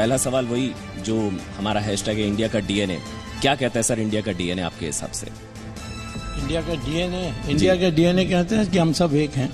पहला सवाल वही जो हमारा हैशटैग है इंडिया का डीएनए, क्या कहता है सर इंडिया का डीएनए आपके हिसाब से? इंडिया का डीएनए कहते हैं कि हम सब एक हैं।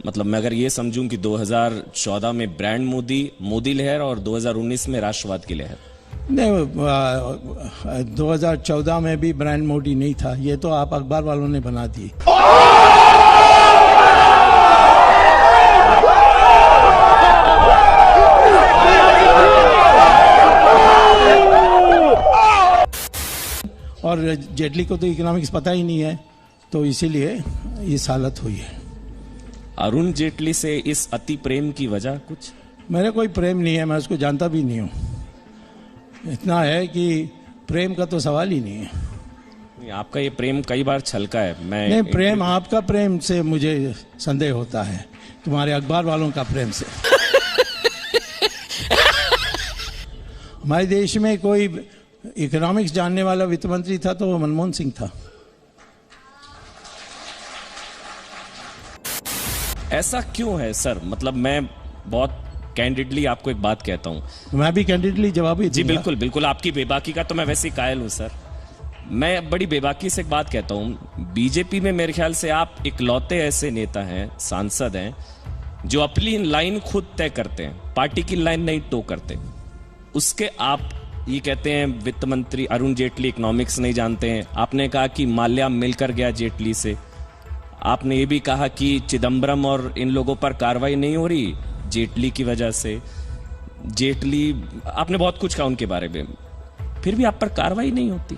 मतलब मैं अगर ये समझूं कि 2014 में ब्रांड मोदी लहर और 2019 में राष्ट्रवाद की लहर। नहीं, 2014 में भी ब्रांड मोदी नहीं था, ये तो आप अखबार वालों ने बना दी। और जेटली को तो इकोनॉमिक्स पता ही नहीं है, तो इसीलिए इस हालत हुई है। अरुण जेटली से इस अति प्रेम की वजह कुछ? मेरा कोई प्रेम नहीं है, मैं उसको जानता भी नहीं हूँ। इतना है कि प्रेम का तो सवाल ही नहीं है। आपका ये प्रेम कई बार छलका है। नहीं, प्रेम आपका प्रेम से मुझे संदेह होता है, तुम्हारे अखबार वालों का प्रेम से। हमारे देश में कोई इकोनॉमिक्स जानने वाला वित्त मंत्री था तो वो मनमोहन सिंह था। ऐसा क्यों है सर? मतलब मैं बहुत कैंडिडली आपको एक बात कहता हूं। मैं भी कैंडिडली जवाब ही जी बिल्कुल बिल्कुल, आपकी बेबाकी का तो मैं वैसे ही कायल हूं सर। मैं बड़ी बेबाकी से एक बात कहता हूं, बीजेपी में मेरे ख्याल से आप इकलौते ऐसे नेता हैं, सांसद हैं, जो अपनी लाइन खुद तय करते हैं, पार्टी की लाइन नहीं टो करते। उसके आप ये कहते हैं वित्त मंत्री अरुण जेटली इकोनॉमिक्स नहीं जानते हैं। आपने कहा कि माल्या मिलकर गया जेटली से। आपने ये भी कहा कि चिदम्बरम और इन लोगों पर कार्रवाई नहीं हो रही जेटली की वजह से। जेटली, आपने बहुत कुछ कहा उनके बारे में, फिर भी आप पर कार्रवाई नहीं होती।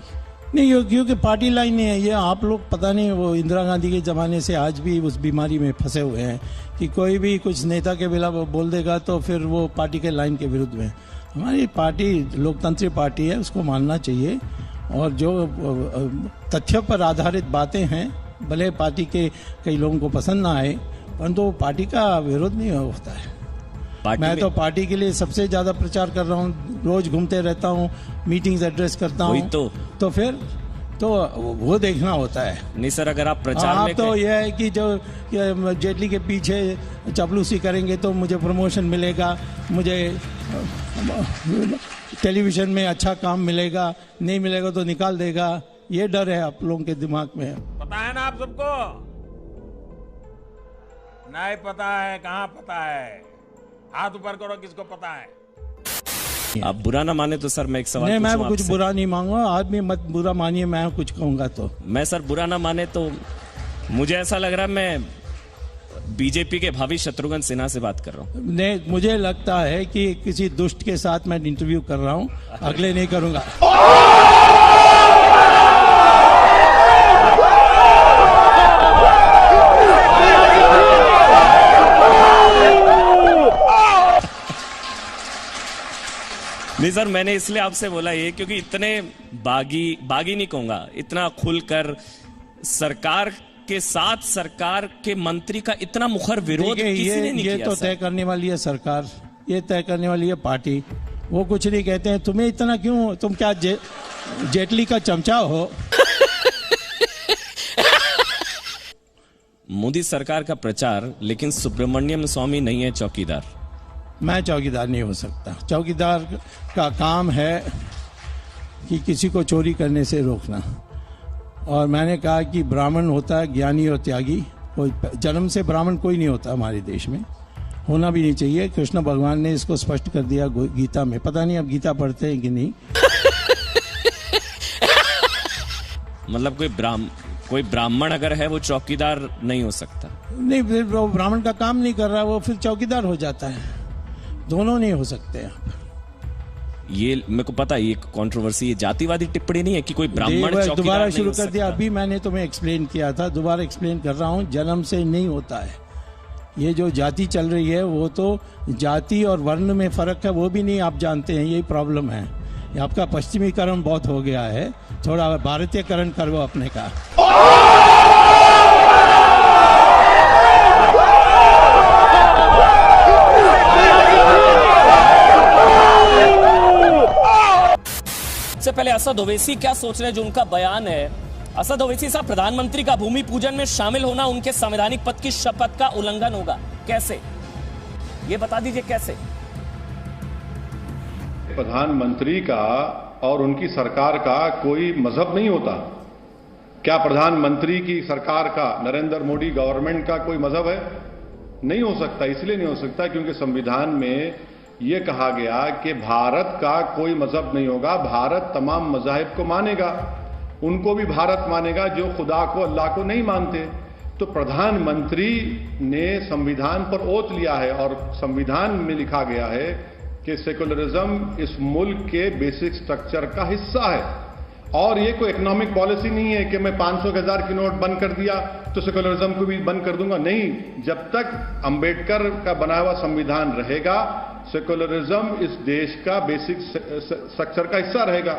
नहीं, क्योंकि पार्टी लाइन है ये। आप लोग पता नहीं, वो इंदिरा गांधी के जमाने से आज भी उस बीमारी में फंसे हुए हैं कि कोई भी कुछ नेता के बिना बोल देगा तो फिर वो पार्टी के लाइन के विरुद्ध में। हमारी पार्टी लोकतांत्रिक पार्टी है, उसको मानना चाहिए। और जो तथ्यों पर आधारित बातें हैं, भले पार्टी के कई लोगों को पसंद ना आए, परंतु वो पार्टी का विरोध नहीं होता है। मैं तो पार्टी के लिए सबसे ज्यादा प्रचार कर रहा हूँ, रोज घूमते रहता हूँ, मीटिंग्स एड्रेस करता हूँ। तो फिर तो वो देखना होता है। नहीं सर, अगर आप प्रचार में तो यह है कि जो जेटली के पीछे चपलूसी करेंगे तो मुझे प्रमोशन मिलेगा, मुझे टेलीविजन में अच्छा काम मिलेगा, नहीं मिलेगा तो निकाल देगा। ये डर है आप लोगों के दिमाग में। पता है ना आप सबको? नहीं पता है? कहाँ पता है? हाथ ऊपर करो, किसको पता है? आप बुरा ना माने तो सर मैं एक सवाल नहीं, मैं कुछ बुरा नहीं मांगूंगा, आदमी मत बुरा मानिए, मैं कुछ कहूंगा तो। मैं सर बुरा ना माने तो मुझे ऐसा लग रहा है मैं बीजेपी के भावी शत्रुघ्न सिन्हा से बात कर रहा हूँ। नहीं, मुझे लगता है कि किसी दुष्ट के साथ मैं इंटरव्यू कर रहा हूँ, अगले नहीं करूंगा। नहीं सर, मैंने इसलिए आपसे बोला ये क्योंकि इतने बागी नहीं कहूंगा, इतना खुलकर सरकार के साथ सरकार के मंत्री का इतना मुखर विरोध किसी ने नहीं किया। ये तो तय करने वाली है सरकार, ये तय करने वाली है पार्टी। वो कुछ नहीं कहते हैं। तुम्हें इतना क्यों, तुम क्या जेटली का चमचा हो? मोदी सरकार का प्रचार, लेकिन सुब्रमण्यम स्वामी नहीं है चौकीदार। मैं चौकीदार नहीं हो सकता। चौकीदार का काम है कि किसी को चोरी करने से रोकना। और मैंने कहा कि ब्राह्मण होता है ज्ञानी और त्यागी, कोई जन्म से ब्राह्मण कोई नहीं होता हमारे देश में, होना भी नहीं चाहिए। कृष्ण भगवान ने इसको स्पष्ट कर दिया गीता में। पता नहीं अब गीता पढ़ते हैं कि नहीं। मतलब कोई ब्राह्मण अगर है वो चौकीदार नहीं हो सकता? नहीं, फिर वो ब्राह्मण का काम नहीं कर रहा, वो फिर चौकीदार हो जाता है। दोनों नहीं हो सकते आप। ये मेरे को पता है, ये कंट्रोवर्सी, ये जातिवादी टिप्पणी नहीं है कि कोई ब्राह्मण चौकीदार दोबारा शुरू कर दिया। अभी मैंने तुम्हें एक्सप्लेन किया था, दोबारा एक्सप्लेन कर रहा हूँ। जन्म से नहीं होता है। ये जो जाति चल रही है वो तो जाति और वर्ण में फर्क है, वो भी नहीं आप जानते हैं। यही प्रॉब्लम है। ये आपका पश्चिमीकरण बहुत हो गया है, थोड़ा भारतीयकरण करो अपने का। सबसे पहले असद ओवैसी क्या सोच रहे हैं, जो उनका बयान है। असद ओवैसी साहब, प्रधानमंत्री का भूमि पूजन में शामिल होना उनके संवैधानिक पद की शपथ का उल्लंघन होगा। कैसे, ये बता दीजिए कैसे? प्रधानमंत्री का और उनकी सरकार का कोई मजहब नहीं होता। क्या प्रधानमंत्री की सरकार का, नरेंद्र मोदी गवर्नमेंट का कोई मजहब है? नहीं हो सकता। इसलिए नहीं हो सकता क्योंकि संविधान में यह कहा गया कि भारत का कोई मजहब नहीं होगा, भारत तमाम मजाहिब को मानेगा, उनको भी भारत मानेगा जो खुदा को, अल्लाह को नहीं मानते। तो प्रधानमंत्री ने संविधान पर ओथ लिया है और संविधान में लिखा गया है कि सेकुलरिज्म इस मुल्क के बेसिक स्ट्रक्चर का हिस्सा है। और ये कोई इकोनॉमिक पॉलिसी नहीं है कि मैं 500 के 1000 की नोट बंद कर दिया तो सेकुलरिज्म को भी बंद कर दूंगा। नहीं, जब तक अंबेडकर का बनाया हुआ संविधान रहेगा, सेकुलरिज्म इस देश का बेसिक स्ट्रक्चर का हिस्सा रहेगा।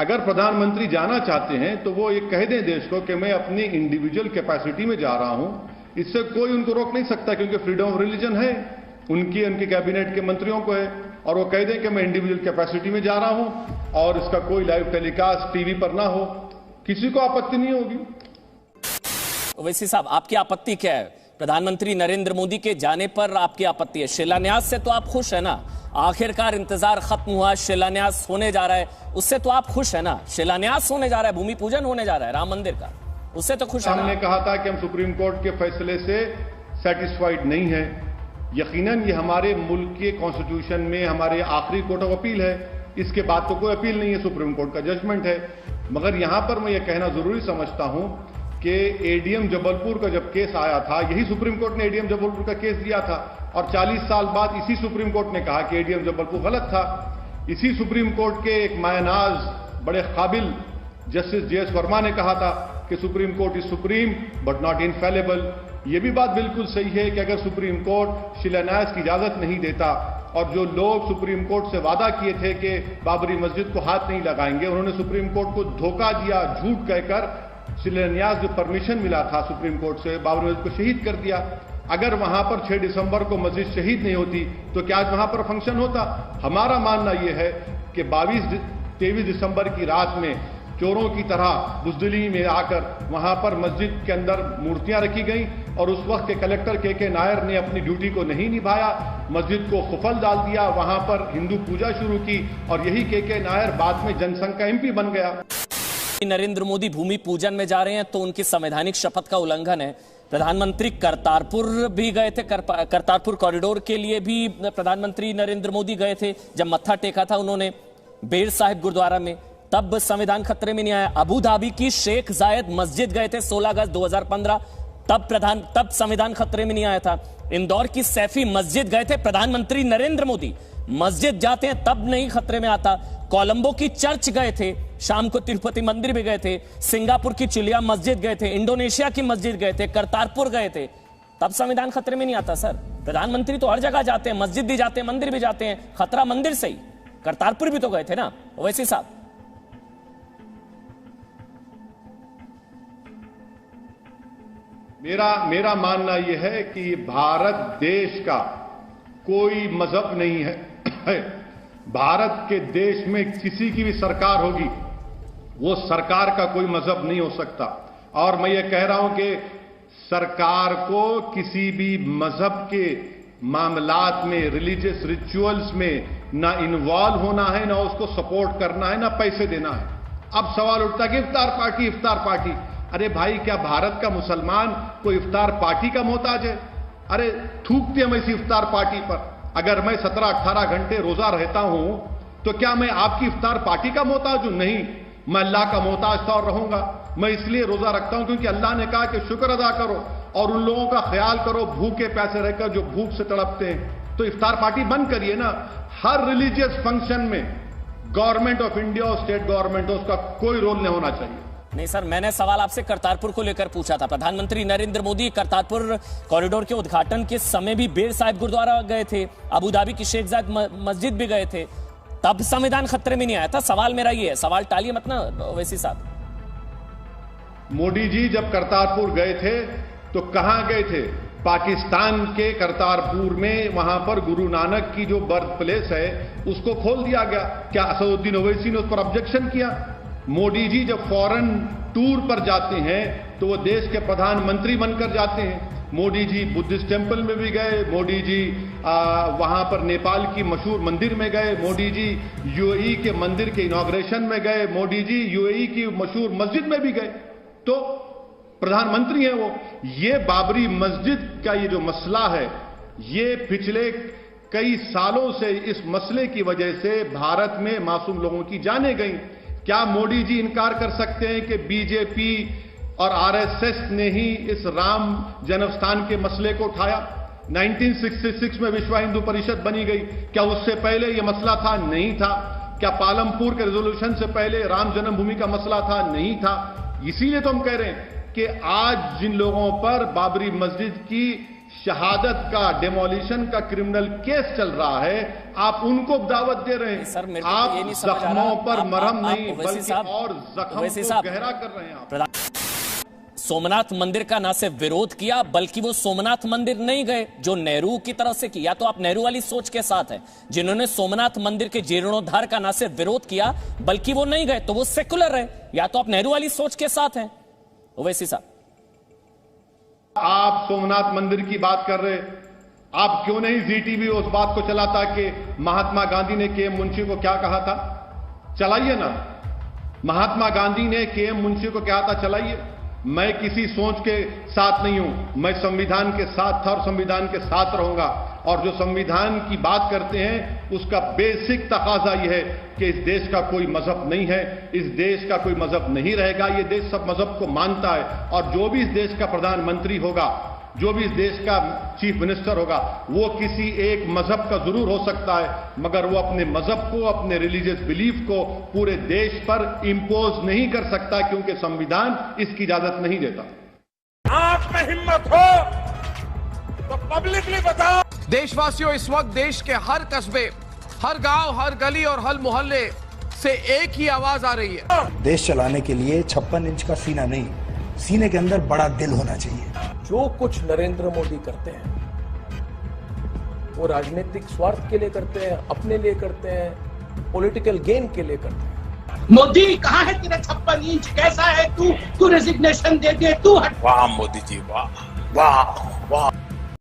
अगर प्रधानमंत्री जाना चाहते हैं तो वो ये कह दें देश को कि मैं अपनी इंडिविजुअल कैपेसिटी में जा रहा हूं, इससे कोई उनको रोक नहीं सकता क्योंकि फ्रीडम ऑफ रिलीजन है उनके कैबिनेट के मंत्रियों को है। और वो कह दें कि मैं इंडिविजुअल कैपेसिटी में जा रहा हूं और इसका कोई लाइव टेलीकास्ट टीवी पर ना हो, किसी को आपत्ति नहीं होगी। ओवैसी साहब, आपकी आपत्ति क्या है? प्रधानमंत्री नरेंद्र मोदी के जाने पर आपकी आपत्ति है, शिलान्यास से तो आप खुश है ना? आखिरकार इंतजार खत्म हुआ, शिलान्यास होने जा रहा है, उससे तो आप खुश है ना? शिलान्यास होने जा रहा है, भूमि पूजन होने जा रहा है राम मंदिर का, उससे तो खुश है ना? हमने कहा था कि हम सुप्रीम कोर्ट के फैसले से सेटिस्फाइड नहीं है। यकीनन ये हमारे मुल्क के कॉन्स्टिट्यूशन में हमारे आखिरी कोर्ट ऑफ अपील है, इसके बाद तो कोई अपील नहीं है, सुप्रीम कोर्ट का जजमेंट है। मगर यहां पर मैं ये कहना जरूरी समझता हूं कि एडीएम जबलपुर का जब केस आया था, यही सुप्रीम कोर्ट ने एडीएम जबलपुर का केस दिया था और 40 साल बाद इसी सुप्रीम कोर्ट ने कहा कि एडीएम जबलपुर गलत था। इसी सुप्रीम कोर्ट के एक मायनाज बड़े काबिल जस्टिस जेएस वर्मा ने कहा था कि supreme court is supreme but not infallible. यह भी बात बिल्कुल सही है कि अगर सुप्रीम कोर्ट शिलान्यास की इजाजत नहीं देता और जो लोग सुप्रीम कोर्ट से वादा किए थे कि बाबरी मस्जिद को हाथ नहीं लगाएंगे, उन्होंने सुप्रीम कोर्ट को धोखा दिया, झूठ कहकर शिलान्यास जो परमिशन मिला था सुप्रीम कोर्ट से, बाबरी मस्जिद को शहीद कर दिया। अगर वहां पर 6 दिसंबर को मस्जिद शहीद नहीं होती तो क्या आज वहां पर फंक्शन होता? हमारा मानना यह है कि 23 दिसंबर की रात में चोरों की तरह बुजदिली में आकर वहां पर मस्जिद के अंदर मूर्तियां रखी गई और उस वक्त के कलेक्टर के नायर ने अपनी ड्यूटी को नहीं निभाया, मस्जिद को खुफल डाल दिया, वहां पर हिंदू पूजा शुरू की और यही के नायर बाद में जनसंघ का एमपी बन गया। नरेंद्र मोदी भूमि पूजन में जा रहे हैं तो उनकी संवैधानिक शपथ का उल्लंघन है। प्रधानमंत्री करतारपुर भी गए थे, करतारपुर कॉरिडोर के लिए भी प्रधानमंत्री नरेंद्र मोदी गए थे। जब मत्था टेका था उन्होंने बेर साहिब गुरुद्वारा में, तब संविधान खतरे में नहीं आया। अबू धाबी की शेख जायद मस्जिद गए थे 16 अगस्त 2015, तब संविधान खतरे में नहीं आया था। इंदौर की सैफी मस्जिद गए थे प्रधानमंत्री नरेंद्र मोदी, मस्जिद जाते हैं तब नहीं खतरे में आता। कोलंबो की चर्च गए थे, शाम को तिरुपति मंदिर भी गए थे, सिंगापुर की चिलिया मस्जिद गए थे, इंडोनेशिया की मस्जिद गए थे, करतारपुर गए थे, तब संविधान खतरे में नहीं आता। सर, प्रधानमंत्री तो हर जगह जाते हैं, मस्जिद भी जाते हैं, मंदिर भी जाते हैं, खतरा मंदिर से ही। करतारपुर भी तो गए थे ना ओवैसी साहब। मेरा मानना यह है कि भारत देश का कोई मजहब नहीं है। भारत के देश में किसी की भी सरकार होगी, वो सरकार का कोई मजहब नहीं हो सकता। और मैं ये कह रहा हूं कि सरकार को किसी भी मजहब के मामलात में, रिलीजियस रिचुअल्स में ना इन्वॉल्व होना है, ना उसको सपोर्ट करना है, ना पैसे देना है। अब सवाल उठता है कि इफ्तार पार्टी। अरे भाई, क्या भारत का मुसलमान कोई इफ्तार पार्टी का मोहताज है? अरे थूकते हम इसी इफ्तार पार्टी पर। अगर मैं 17-18 घंटे रोजा रहता हूं तो क्या मैं आपकी इफ्तार पार्टी का मोहताज हूं? नहीं, मैं अल्लाह का मोहताज था और रहूंगा। मैं इसलिए रोजा रखता हूं क्योंकि अल्लाह ने कहा कि शुक्र अदा करो और उन लोगों का ख्याल करो भूखे प्यासे रहकर जो भूख से तड़पते हैं। तो इफ्तार पार्टी बंद करिए ना। हर रिलीजियस फंक्शन में गवर्नमेंट ऑफ इंडिया और स्टेट गवर्नमेंट, उसका कोई रोल नहीं होना चाहिए। नहीं सर, मैंने सवाल आपसे करतारपुर को लेकर पूछा था। प्रधानमंत्री नरेंद्र मोदी करतारपुर कॉरिडोर के उद्घाटन के समय भी बेर साहिब गुरुद्वारा गए थे, अबू धाबी की शेख जायद मस्जिद भी गए थे, तब संविधान खतरे में नहीं आया था। सवाल मेरा ये है, सवाल टालिए मत ना ओवैसी साहब। मोदी जी जब करतारपुर गए थे तो कहां गए थे? पाकिस्तान के करतारपुर में, वहां पर गुरु नानक की जो बर्थ प्लेस है उसको खोल दिया गया। क्या असदुद्दीन ओवैसी ने उस पर ऑब्जेक्शन किया? मोदी जी जब फॉरेन टूर पर जाते हैं तो वो देश के प्रधानमंत्री बनकर जाते हैं। मोदी जी बुद्धिस्ट टेम्पल में भी गए, मोदी जी वहां पर नेपाल की मशहूर मंदिर में गए, मोदी जी यूएई के मंदिर के इनॉग्रेशन में गए, मोदी जी यूएई की मशहूर मस्जिद में भी गए। तो प्रधानमंत्री हैं वो। ये बाबरी मस्जिद का ये जो मसला है, ये पिछले कई सालों से इस मसले की वजह से भारत में मासूम लोगों की जानें गई। क्या मोदी जी इनकार कर सकते हैं कि बीजेपी और आरएसएस ने ही इस राम जन्मस्थान के मसले को उठाया? 1966 में विश्व हिंदू परिषद बनी गई। क्या उससे पहले यह मसला था? नहीं था। क्या पालमपुर के रेजोल्यूशन से पहले राम जन्मभूमि का मसला था? नहीं था। इसीलिए तो हम कह रहे हैं कि आज जिन लोगों पर बाबरी मस्जिद की शहादत का, डेमोलिशन का क्रिमिनल केस चल रहा है, आप उनको दावत दे रहे हैं। सर, मेरे को आप ये नहीं समझ आ रहा। जख्मों पर मरहम आप नहीं ओवैसी बल्कि साहब, और जख्म ओवैसी को साहब, गहरा कर रहे हैं आप। सोमनाथ मंदिर का ना सिर्फ विरोध किया, बल्कि वो सोमनाथ मंदिर नहीं गए जो नेहरू की तरफ से किया। तो आप नेहरू वाली सोच के साथ हैं। जिन्होंने सोमनाथ मंदिर के जीर्णोद्धार का ना सिर्फ विरोध किया, बल्कि वो नहीं गए, तो वो सेकुलर है। या तो आप नेहरू वाली सोच के साथ हैं। ओवैसी साहब, आप सोमनाथ मंदिर की बात कर रहे, आप क्यों नहीं जी टीवी उस बात को चलाता कि महात्मा गांधी ने के एम मुंशी को क्या कहा था? चलाइए ना। महात्मा गांधी ने के एम मुंशी को क्या था? चलाइए। मैं किसी सोच के साथ नहीं हूं, मैं संविधान के साथ था और संविधान के साथ रहूंगा। और जो संविधान की बात करते हैं उसका बेसिक तकाजा यह है कि इस देश का कोई मजहब नहीं है, इस देश का कोई मजहब नहीं रहेगा। यह देश सब मजहब को मानता है और जो भी इस देश का प्रधानमंत्री होगा, जो भी इस देश का चीफ मिनिस्टर होगा, वो किसी एक मजहब का जरूर हो सकता है, मगर वो अपने मजहब को, अपने रिलीजियस बिलीफ को पूरे देश पर इंपोज नहीं कर सकता, क्योंकि संविधान इसकी इजाजत नहीं देता। आप में हिम्मत हो तो पब्लिकली बताओ। देशवासियों, इस वक्त देश के हर कस्बे, हर गांव, हर गली और हर मोहल्ले से एक ही आवाज आ रही है। देश चलाने के लिए 56 इंच का सीना नहीं, सीने के अंदर बड़ा दिल होना चाहिए। जो कुछ नरेंद्र मोदी करते हैं वो राजनीतिक स्वार्थ के लिए करते हैं, अपने लिए करते हैं, पॉलिटिकल गेन के लिए करते हैं। मोदी कहाँ है तेरा 56 इंच? कैसा है तू? तू रेजिग्नेशन दे दे, तू हट। वाह मोदी जी, वाह वाह वाह।